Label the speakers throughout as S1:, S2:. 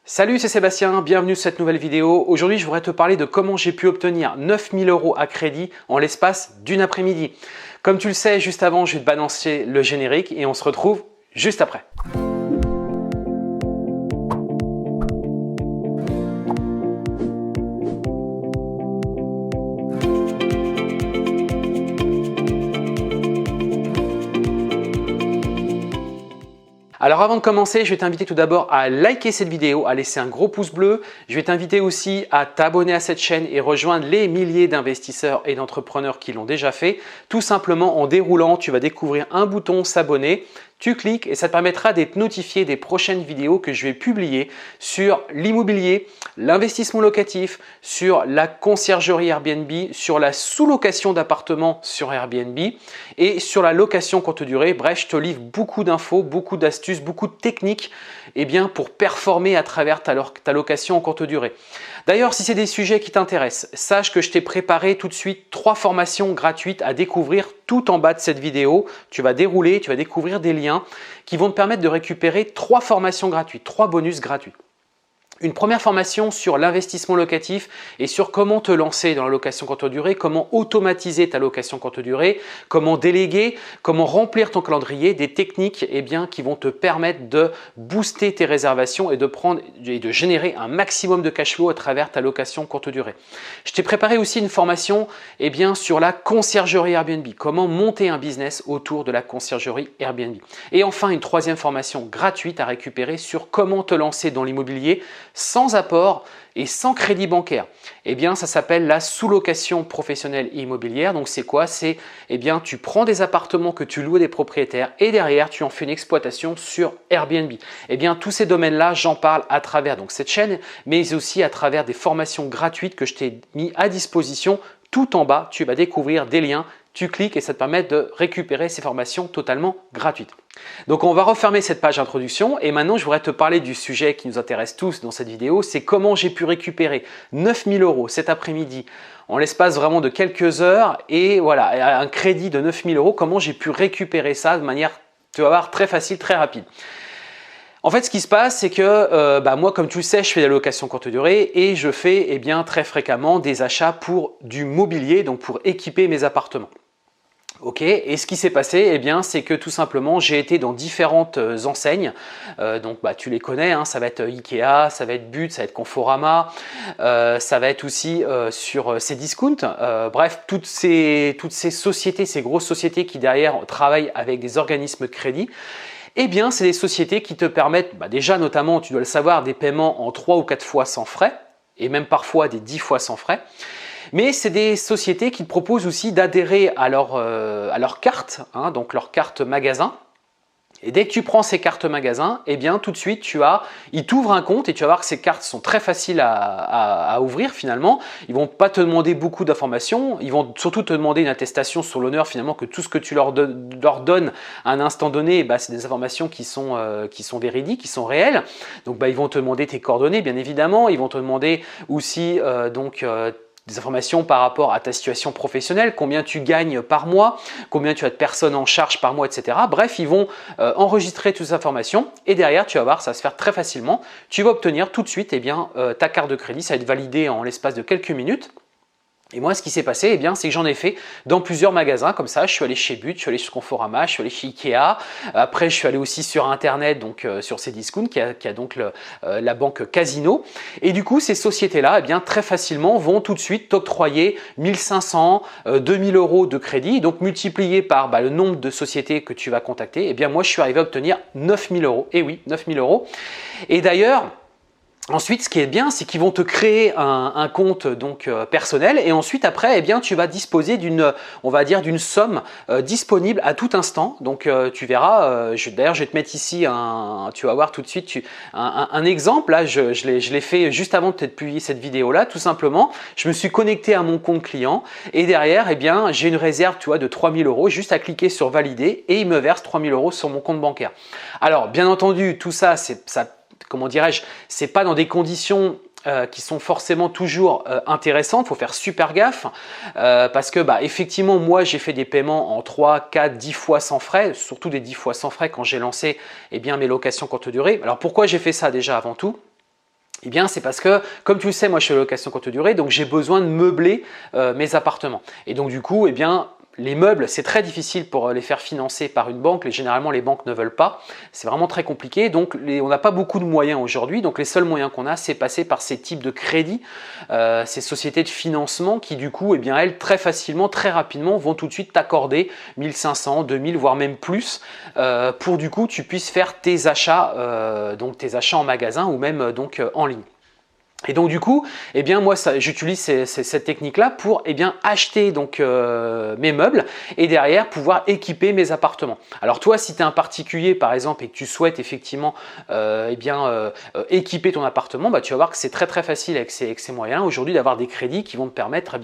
S1: Salut, c'est Sébastien, bienvenue sur cette nouvelle vidéo. Aujourd'hui, je voudrais te parler de comment j'ai pu obtenir 9000 € à crédit en l'espace d'une après-midi. Comme tu le sais, juste avant, je vais te balancer le générique et on se retrouve juste après. Alors avant de commencer, je vais t'inviter tout d'abord à liker cette vidéo, à laisser un gros pouce bleu. Je vais t'inviter aussi à t'abonner à cette chaîne et rejoindre les milliers d'investisseurs et d'entrepreneurs qui l'ont déjà fait. Tout simplement en déroulant, tu vas découvrir un bouton s'abonner. Tu cliques et ça te permettra d'être notifié des prochaines vidéos que je vais publier sur l'immobilier, l'investissement locatif, sur la conciergerie Airbnb, sur la sous-location d'appartements sur Airbnb et sur la location courte durée. Bref, je te livre beaucoup d'infos, beaucoup d'astuces, beaucoup de techniques pour performer à travers ta location en courte durée. D'ailleurs, si c'est des sujets qui t'intéressent, sache que je t'ai préparé tout de suite 3 formations gratuites à découvrir tout en bas de cette vidéo. Tu vas dérouler, tu vas découvrir des liens qui vont te permettre de récupérer 3 formations gratuites, 3 bonus gratuits. Une première formation sur l'investissement locatif et sur comment te lancer dans la location courte durée, comment automatiser ta location courte durée, comment déléguer, comment remplir ton calendrier, des techniques qui vont te permettre de booster tes réservations et de générer un maximum de cash flow à travers ta location courte durée. Je t'ai préparé aussi une formation sur la conciergerie Airbnb, comment monter un business autour de la conciergerie Airbnb. Et enfin, une troisième formation gratuite à récupérer sur comment te lancer dans l'immobilier sans apport et sans crédit bancaire. Ça s'appelle la sous-location professionnelle immobilière. Donc c'est quoi? C'est tu prends des appartements que tu loues à des propriétaires et derrière tu en fais une exploitation sur Airbnb. Tous ces domaines-là, j'en parle à travers cette chaîne, mais aussi à travers des formations gratuites que je t'ai mis à disposition. Tout en bas, tu vas découvrir des liens. Tu cliques et ça te permet de récupérer ces formations totalement gratuites. Donc on va refermer cette page d'introduction et maintenant je voudrais te parler du sujet qui nous intéresse tous dans cette vidéo, c'est comment j'ai pu récupérer 9000 € cet après-midi en l'espace vraiment de quelques heures et voilà, un crédit de 9000 €, comment j'ai pu récupérer ça de manière, tu vas voir, très facile, très rapide. En fait, ce qui se passe, c'est que moi, comme tu le sais, je fais de la location courte durée et je fais très fréquemment des achats pour du mobilier, donc pour équiper mes appartements. Ok, et ce qui s'est passé, c'est que tout simplement, j'ai été dans différentes enseignes. Tu les connais, hein, ça va être Ikea, ça va être But, ça va être Conforama, ça va être aussi sur Cdiscount. Bref, toutes ces sociétés, ces grosses sociétés qui derrière travaillent avec des organismes de crédit. C'est des sociétés qui te permettent déjà notamment, tu dois le savoir, des paiements en 3 ou 4 fois sans frais et même parfois des 10 fois sans frais. Mais c'est des sociétés qui te proposent aussi d'adhérer à leur carte, hein, donc leur carte magasin. Et dès que tu prends ces cartes magasins, tout de suite, ils t'ouvrent un compte et tu vas voir que ces cartes sont très faciles à ouvrir finalement. Ils ne vont pas te demander beaucoup d'informations, ils vont surtout te demander une attestation sur l'honneur finalement que tout ce que tu leur donnes à un instant donné, c'est des informations qui sont véridiques, qui sont réelles. Donc ils vont te demander tes coordonnées bien évidemment, ils vont te demander aussi des informations par rapport à ta situation professionnelle, combien tu gagnes par mois, combien tu as de personnes en charge par mois, etc. Bref, ils vont enregistrer toutes ces informations et derrière, tu vas voir, ça va se faire très facilement. Tu vas obtenir tout de suite ta carte de crédit, ça va être validé en l'espace de quelques minutes. Et moi, ce qui s'est passé, c'est que j'en ai fait dans plusieurs magasins comme ça. Je suis allé chez But, je suis allé chez Conforama, je suis allé chez Ikea. Après, je suis allé aussi sur Internet, donc sur Cdiscount, qui a donc la banque Casino. Et du coup, ces sociétés-là, très facilement, vont tout de suite t'octroyer 1500, 2000 € de crédit. Donc, multiplié par le nombre de sociétés que tu vas contacter, moi, je suis arrivé à obtenir 9000 €. Et oui, 9000 €. Et d'ailleurs, ensuite, ce qui est bien, c'est qu'ils vont te créer un compte personnel et ensuite après, tu vas disposer d'une somme disponible à tout instant. Donc, tu verras. D'ailleurs, je vais te mettre ici tu vas voir tout de suite un exemple. Là, je l'ai fait juste avant de publier cette vidéo là. Tout simplement, je me suis connecté à mon compte client et derrière, j'ai une réserve, de 3000 € juste à cliquer sur valider et il me verse 3000 € sur mon compte bancaire. Alors, bien entendu, tout ça, c'est pas dans des conditions qui sont forcément toujours intéressantes. Il faut faire super gaffe parce que effectivement, moi, j'ai fait des paiements en 3, 4, 10 fois sans frais, surtout des 10 fois sans frais quand j'ai lancé mes locations courte durée. Alors, pourquoi j'ai fait ça déjà avant tout? Eh bien, c'est parce que, comme tu le sais, moi je suis à location courte durée, donc j'ai besoin de meubler mes appartements. Et donc du coup, eh bien, les meubles, c'est très difficile pour les faire financer par une banque. Généralement, les banques ne veulent pas. C'est vraiment très compliqué. Donc, on n'a pas beaucoup de moyens aujourd'hui. Donc, les seuls moyens qu'on a, c'est passer par ces types de crédits, ces sociétés de financement qui, du coup, eh bien, elles, très facilement, très rapidement, vont tout de suite t'accorder 1500, 2000, voire même plus, pour du coup, tu puisses faire tes achats, donc tes achats en magasin ou même donc en ligne. Et donc du coup, eh bien moi j'utilise cette technique-là pour acheter donc mes meubles et derrière pouvoir équiper mes appartements. Alors toi, si tu es un particulier par exemple et que tu souhaites effectivement équiper ton appartement, bah, tu vas voir que c'est très facile avec ces moyens aujourd'hui d'avoir des crédits qui vont te permettre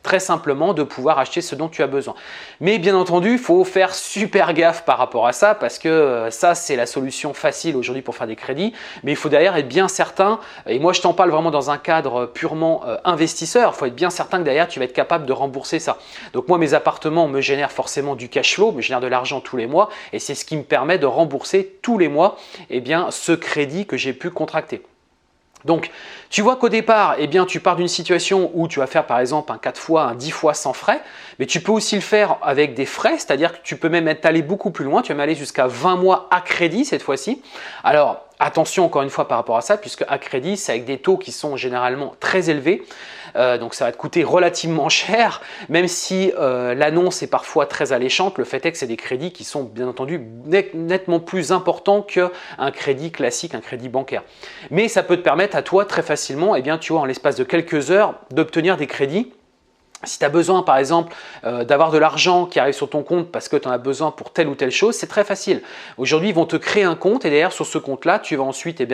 S1: très simplement de pouvoir acheter ce dont tu as besoin. Mais bien entendu, il faut faire super gaffe par rapport à ça parce que ça c'est la solution facile aujourd'hui pour faire des crédits, mais il faut derrière être bien certain, et moi je t'en parle vraiment dans un cadre purement investisseur, il faut être bien certain que derrière tu vas être capable de rembourser ça. Donc moi mes appartements me génèrent forcément du cash flow, me génèrent de l'argent tous les mois et c'est ce qui me permet de rembourser tous les mois ce crédit que j'ai pu contracter. Donc, tu vois qu'au départ, eh bien, tu pars d'une situation où tu vas faire par exemple un 4 fois, un 10 fois sans frais, mais tu peux aussi le faire avec des frais, c'est-à-dire que tu peux même aller beaucoup plus loin, tu vas même aller jusqu'à 20 mois à crédit cette fois-ci. Alors, attention encore une fois par rapport à ça, puisque à crédit, c'est avec des taux qui sont généralement très élevés. Donc ça va te coûter relativement cher, même si l'annonce est parfois très alléchante. Le fait est que c'est des crédits qui sont bien entendu nettement plus importants qu'un crédit classique, un crédit bancaire. Mais ça peut te permettre à toi très facilement, eh bien, tu vois, en l'espace de quelques heures, d'obtenir des crédits. Si tu as besoin par exemple d'avoir de l'argent qui arrive sur ton compte parce que tu en as besoin pour telle ou telle chose, c'est très facile. Aujourd'hui, ils vont te créer un compte et derrière sur ce compte-là, tu vas ensuite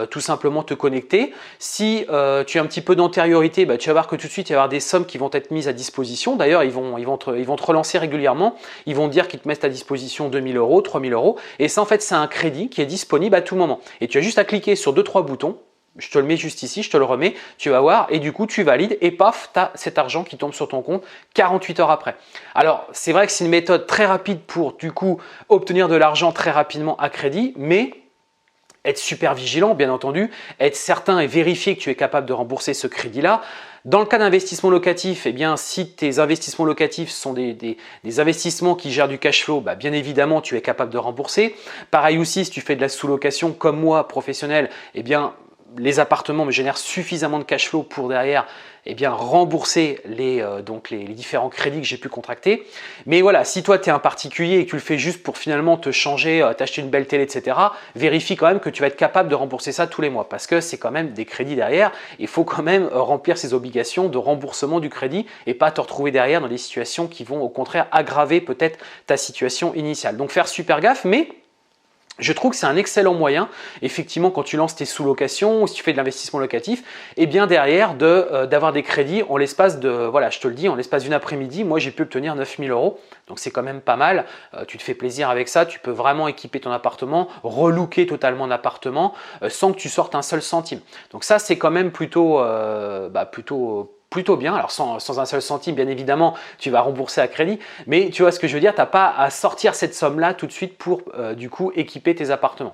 S1: tout simplement te connecter. Si tu as un petit peu d'antériorité, bah, tu vas voir que tout de suite, il va y avoir des sommes qui vont être mises à disposition. D'ailleurs, ils vont te relancer régulièrement. Ils vont te dire qu'ils te mettent à disposition 2000 euros, 3000 euros. Et ça, en fait, c'est un crédit qui est disponible à tout moment. Et tu as juste à cliquer sur 2-3 boutons. Je te le mets juste ici, je te le remets, tu vas voir et du coup tu valides et paf, tu as cet argent qui tombe sur ton compte 48 heures après. Alors c'est vrai que c'est une méthode très rapide pour du coup obtenir de l'argent très rapidement à crédit, mais être super vigilant bien entendu, être certain et vérifier que tu es capable de rembourser ce crédit-là. Dans le cas d'investissement locatif, eh bien, si tes investissements locatifs sont des investissements qui gèrent du cash flow, bah, bien évidemment, tu es capable de rembourser. Pareil aussi, si tu fais de la sous-location comme moi, professionnel, eh bien, les appartements me génèrent suffisamment de cash flow pour derrière rembourser les différents crédits que j'ai pu contracter. Mais voilà, si toi tu es un particulier et que tu le fais juste pour finalement te changer, t'acheter une belle télé, etc., vérifie quand même que tu vas être capable de rembourser ça tous les mois parce que c'est quand même des crédits derrière. Il faut quand même remplir ces obligations de remboursement du crédit et pas te retrouver derrière dans des situations qui vont au contraire aggraver peut-être ta situation initiale. Donc faire super gaffe, mais je trouve que c'est un excellent moyen, effectivement, quand tu lances tes sous-locations ou si tu fais de l'investissement locatif, et bien derrière d'avoir des crédits en l'espace de, voilà, je te le dis, en l'espace d'une après-midi, moi j'ai pu obtenir 9000 euros, donc c'est quand même pas mal. Tu te fais plaisir avec ça, tu peux vraiment équiper ton appartement, relooker totalement l'appartement sans que tu sortes un seul centime. Donc ça c'est quand même plutôt bien, alors sans un seul centime bien évidemment tu vas rembourser à crédit, mais tu vois ce que je veux dire, tu n'as pas à sortir cette somme là tout de suite pour du coup équiper tes appartements.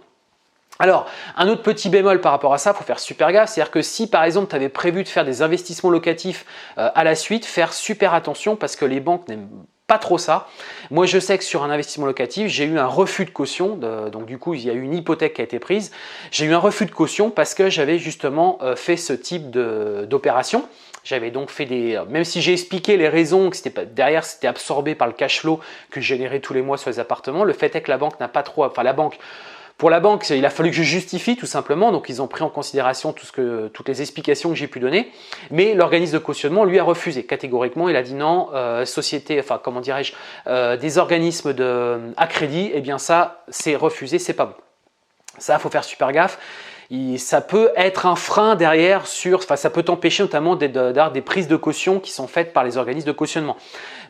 S1: Alors, un autre petit bémol par rapport à ça, il faut faire super gaffe, c'est-à-dire que si par exemple tu avais prévu de faire des investissements locatifs à la suite, faire super attention parce que les banques n'aiment pas trop ça. Moi je sais que sur un investissement locatif, j'ai eu un refus de caution, donc du coup il y a eu une hypothèque qui a été prise. J'ai eu un refus de caution parce que j'avais justement fait ce type d'opération. J'avais donc fait même si j'ai expliqué les raisons, que derrière c'était absorbé par le cash flow que je générais tous les mois sur les appartements, le fait est que la banque n'a pas trop, pour la banque, il a fallu que je justifie tout simplement, donc ils ont pris en considération toutes les explications que j'ai pu donner, mais l'organisme de cautionnement lui a refusé catégoriquement, il a dit non, des organismes à crédit, eh bien ça c'est refusé, c'est pas bon. Ça, il faut faire super gaffe. Ça peut être un frein derrière ça peut t'empêcher notamment d'avoir des prises de caution qui sont faites par les organismes de cautionnement.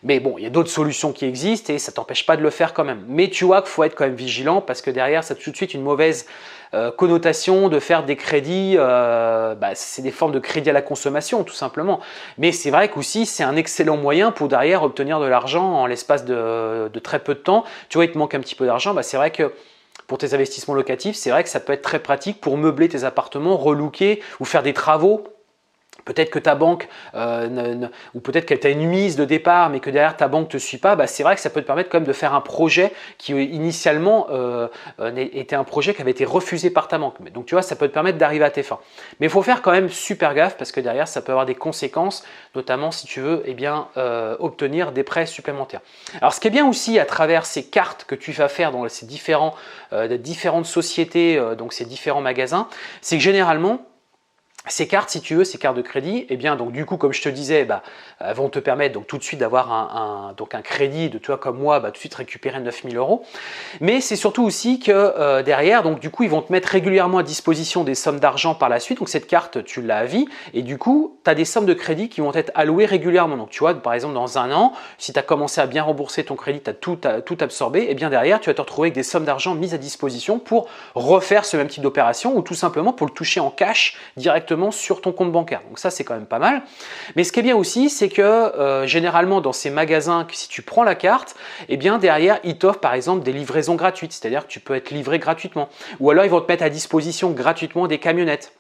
S1: Mais bon, il y a d'autres solutions qui existent et ça ne t'empêche pas de le faire quand même. Mais tu vois qu'il faut être quand même vigilant parce que derrière, ça a tout de suite une mauvaise connotation de faire des crédits, c'est des formes de crédit à la consommation tout simplement. Mais c'est vrai qu'aussi c'est un excellent moyen pour derrière obtenir de l'argent en l'espace de très peu de temps. Tu vois, il te manque un petit peu d'argent, c'est vrai que pour tes investissements locatifs, c'est vrai que ça peut être très pratique pour meubler tes appartements, relooker ou faire des travaux. Peut-être que ta banque, ou peut-être que tu as une mise de départ, mais que derrière ta banque ne te suit pas, bah c'est vrai que ça peut te permettre quand même de faire un projet qui initialement était un projet qui avait été refusé par ta banque. Donc tu vois, ça peut te permettre d'arriver à tes fins. Mais il faut faire quand même super gaffe parce que derrière, ça peut avoir des conséquences, notamment si tu veux obtenir des prêts supplémentaires. Alors ce qui est bien aussi à travers ces cartes que tu vas faire dans ces différentes sociétés, donc ces différents magasins, c'est que généralement, ces cartes, si tu veux, ces cartes de crédit, eh bien, donc du coup, comme je te disais, elles vont te permettre donc tout de suite d'avoir un crédit de toi comme moi, tout de suite récupérer 9 000 euros. Mais c'est surtout aussi que derrière, donc du coup, ils vont te mettre régulièrement à disposition des sommes d'argent par la suite. Donc cette carte, tu l'as à vie et du coup, tu as des sommes de crédit qui vont être allouées régulièrement. Donc tu vois, par exemple, dans un an, si tu as commencé à bien rembourser ton crédit, tu as tout absorbé, et bien derrière, tu vas te retrouver avec des sommes d'argent mises à disposition pour refaire ce même type d'opération ou tout simplement pour le toucher en cash directement sur ton compte bancaire. Donc ça, c'est quand même pas mal. Mais ce qui est bien aussi, c'est que généralement dans ces magasins, si tu prends la carte, eh bien derrière, ils t'offrent par exemple des livraisons gratuites, c'est-à-dire que tu peux être livré gratuitement. Ou alors, ils vont te mettre à disposition gratuitement des camionnettes.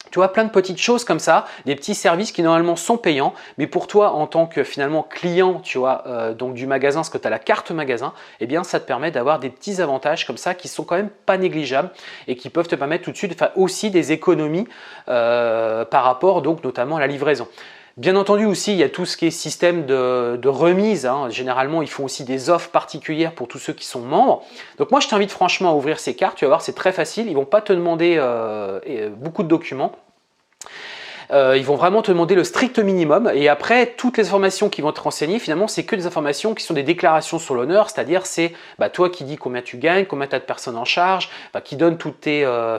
S1: Tu vois, plein de petites choses comme ça, des petits services qui normalement sont payants, mais pour toi en tant que finalement client, tu vois, donc du magasin, parce que tu as la carte magasin, eh bien ça te permet d'avoir des petits avantages comme ça qui sont quand même pas négligeables et qui peuvent te permettre tout de suite de faire aussi des économies par rapport donc notamment à la livraison. Bien entendu aussi, il y a tout ce qui est système de remise. Généralement, ils font aussi des offres particulières pour tous ceux qui sont membres. Donc moi, je t'invite franchement à ouvrir ces cartes. Tu vas voir, c'est très facile. Ils ne vont pas te demander beaucoup de documents. Ils vont vraiment te demander le strict minimum et après toutes les informations qui vont te renseigner finalement c'est que des informations qui sont des déclarations sur l'honneur, c'est-à-dire c'est toi qui dis combien tu gagnes, combien tu as de personnes en charge, qui donne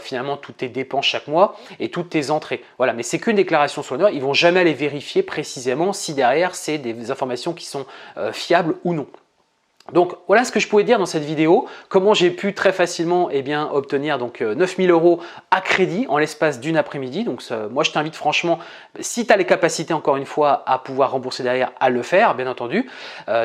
S1: finalement toutes tes dépenses chaque mois et toutes tes entrées. Voilà, mais c'est qu'une déclaration sur l'honneur, ils vont jamais aller vérifier précisément si derrière c'est des informations qui sont fiables ou non. Donc voilà ce que je pouvais dire dans cette vidéo, comment j'ai pu très facilement obtenir donc 9 000 euros à crédit en l'espace d'une après-midi. Donc moi je t'invite franchement, si tu as les capacités encore une fois à pouvoir rembourser derrière, à le faire bien entendu.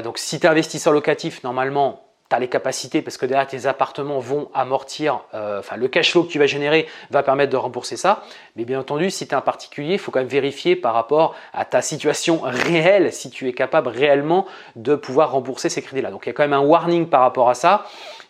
S1: Donc si tu es investisseur locatif, normalement tu as les capacités parce que derrière tes appartements vont amortir, le cash flow que tu vas générer va permettre de rembourser ça. Mais bien entendu, si tu es un particulier, il faut quand même vérifier par rapport à ta situation réelle, si tu es capable réellement de pouvoir rembourser ces crédits-là. Donc il y a quand même un warning par rapport à ça.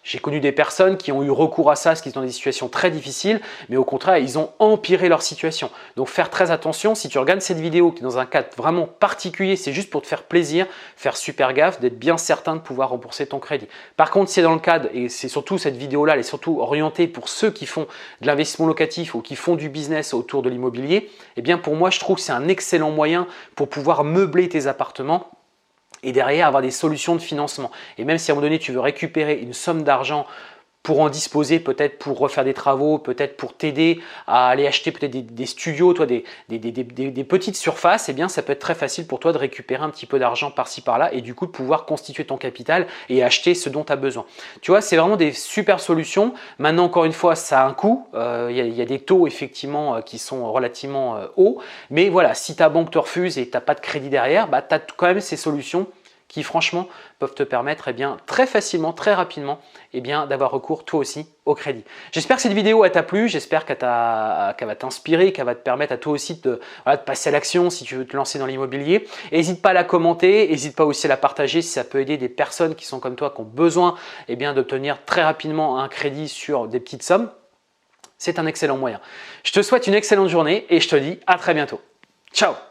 S1: J'ai connu des personnes qui ont eu recours à ça parce qu'ils sont dans des situations très difficiles, mais au contraire, ils ont empiré leur situation. Donc faire très attention, si tu regardes cette vidéo qui est dans un cadre vraiment particulier, c'est juste pour te faire plaisir, faire super gaffe, d'être bien certain de pouvoir rembourser ton crédit. Par contre, si c'est dans le cadre, et c'est surtout cette vidéo-là, elle est surtout orientée pour ceux qui font de l'investissement locatif ou qui font du business autour de l'immobilier, eh bien pour moi, je trouve que c'est un excellent moyen pour pouvoir meubler tes appartements et derrière avoir des solutions de financement. Et même si à un moment donné, tu veux récupérer une somme d'argent pour en disposer, peut-être pour refaire des travaux, peut-être pour t'aider à aller acheter peut-être des studios, toi, des petites surfaces, eh bien ça peut être très facile pour toi de récupérer un petit peu d'argent par-ci par-là et du coup de pouvoir constituer ton capital et acheter ce dont tu as besoin. Tu vois, c'est vraiment des super solutions. Maintenant, encore une fois, ça a un coût. Il y a des taux effectivement qui sont relativement hauts. Mais voilà, si ta banque te refuse et tu n'as pas de crédit derrière, tu as quand même ces solutions qui franchement peuvent te permettre très facilement, très rapidement d'avoir recours toi aussi au crédit. J'espère que cette vidéo t'a plu, j'espère qu'elle va t'inspirer, qu'elle va te permettre à toi aussi de passer à l'action si tu veux te lancer dans l'immobilier. N'hésite pas à la commenter, n'hésite pas aussi à la partager si ça peut aider des personnes qui sont comme toi, qui ont besoin d'obtenir très rapidement un crédit sur des petites sommes. C'est un excellent moyen. Je te souhaite une excellente journée et je te dis à très bientôt. Ciao!